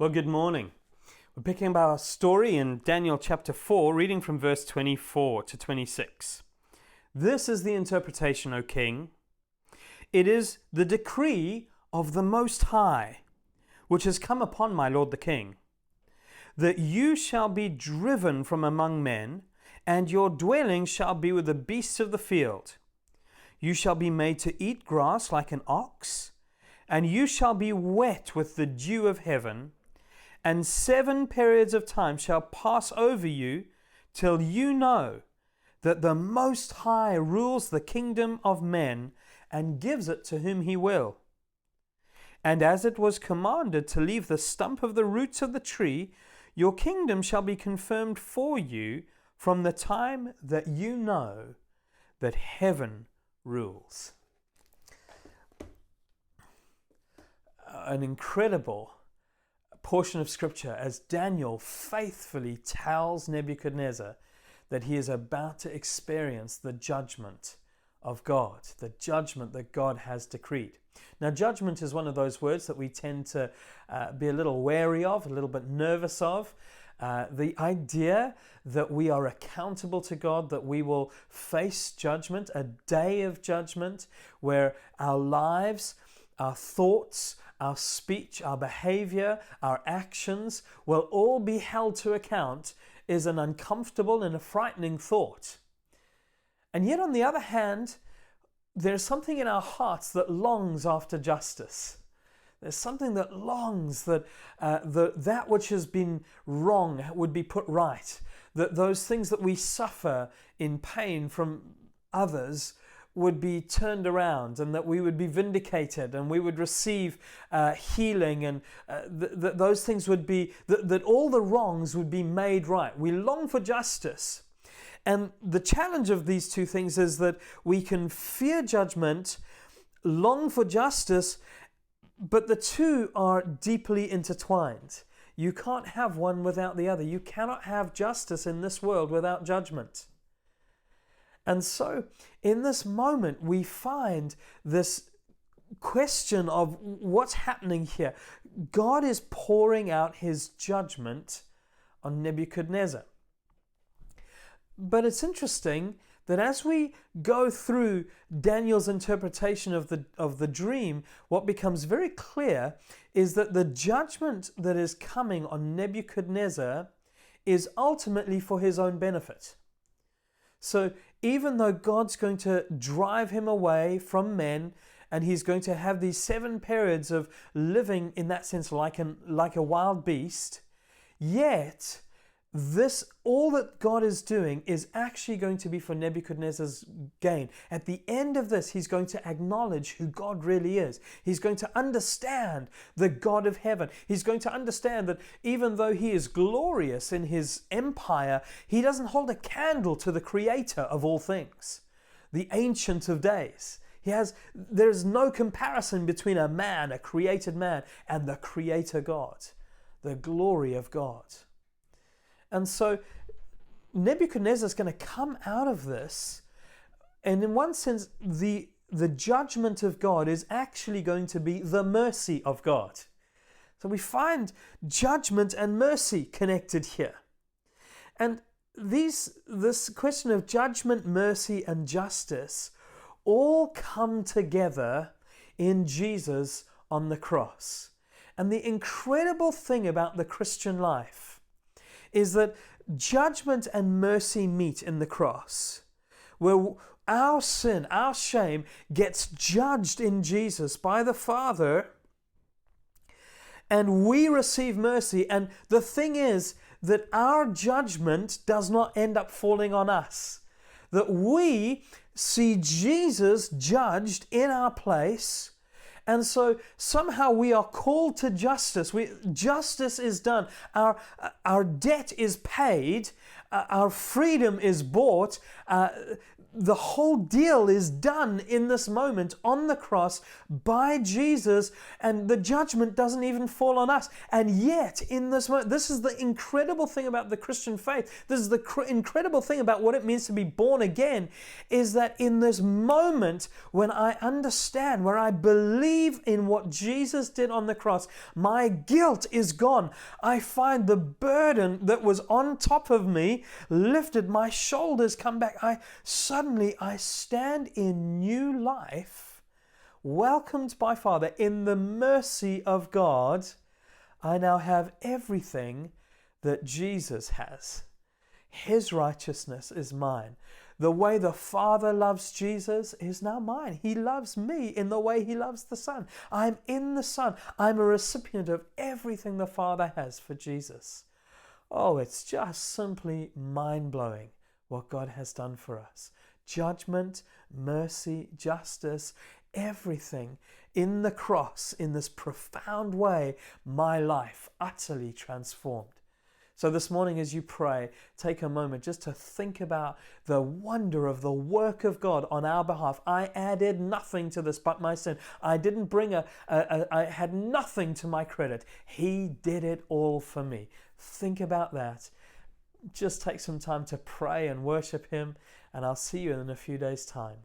Well, good morning. We're picking up our story in Daniel chapter 4, reading from verse 24 to 26. This is the interpretation, O King. It is the decree of the Most High, which has come upon my lord the King, that you shall be driven from among men, and your dwelling shall be with the beasts of the field. You shall be made to eat grass like an ox, and you shall be wet with the dew of heaven, and 7 periods of time shall pass over you till you know that the Most High rules the kingdom of men and gives it to whom he will. And as it was commanded to leave the stump of the roots of the tree, your kingdom shall be confirmed for you from the time that you know that heaven rules. An incredible portion of scripture as Daniel faithfully tells Nebuchadnezzar that he is about to experience the judgment of God, the judgment that God has decreed. Now, judgment is one of those words that we tend to be a little wary of, a little bit nervous of. The idea that we are accountable to God, that we will face judgment, a day of judgment where our lives, our thoughts, our speech, our behavior, our actions will all be held to account is an uncomfortable and a frightening thought. And yet, on the other hand, there's something in our hearts that longs after justice. There's something that longs that that which has been wrong would be put right, that those things that we suffer in pain from others would be turned around, and that we would be vindicated and we would receive healing, and that those things would be, that all the wrongs would be made right. We long for justice. And the challenge of these two things is that we can fear judgment, long for justice, but the two are deeply intertwined. You can't have one without the other. You cannot have justice in this world without judgment. And so, in this moment, we find this question of what's happening here. God is pouring out his judgment on Nebuchadnezzar. But it's interesting that as we go through Daniel's interpretation of the dream, what becomes very clear is that the judgment that is coming on Nebuchadnezzar is ultimately for his own benefit. So even though God's going to drive him away from men, and he's going to have these 7 periods of living in that sense like a wild beast, yet all that God is doing is actually going to be for Nebuchadnezzar's gain. At the end of this, he's going to acknowledge who God really is. He's going to understand the God of heaven. He's going to understand that even though he is glorious in his empire, he doesn't hold a candle to the creator of all things, the Ancient of Days. There's no comparison between a created man, and the creator God, the glory of God. And so Nebuchadnezzar is going to come out of this, and in one sense, the judgment of God is actually going to be the mercy of God. So we find judgment and mercy connected here. And this question of judgment, mercy, and justice all come together in Jesus on the cross. And the incredible thing about the Christian life is that judgment and mercy meet in the cross, where our sin, our shame gets judged in Jesus by the Father, and we receive mercy. And the thing is that our judgment does not end up falling on us, that we see Jesus judged in our place. And so somehow we are called to justice. Justice is done. Our debt is paid. Our freedom is bought. the whole deal is done in this moment on the cross by Jesus, and the judgment doesn't even fall on us. And yet, in this moment, this is the incredible thing about the Christian faith. This is the incredible thing about what it means to be born again, is that in this moment, when I understand, where I believe in what Jesus did on the cross, my guilt is gone. I find the burden that was on top of me lifted, my shoulders come back. Suddenly I stand in new life, welcomed by Father in the mercy of God. I now have everything that Jesus has. His righteousness is mine. The way the Father loves Jesus is now mine. He loves me in the way He loves the Son. I'm in the Son. I'm a recipient of everything the Father has for Jesus. Oh, it's just simply mind-blowing what God has done for us. Judgment, mercy, justice, everything in the cross, in this profound way, my life utterly transformed. So this morning as you pray, take a moment just to think about the wonder of the work of God on our behalf. I added nothing to this but my sin. I didn't bring I had nothing to my credit. He did it all for me. Think about that. Just take some time to pray and worship Him, and I'll see you in a few days' time.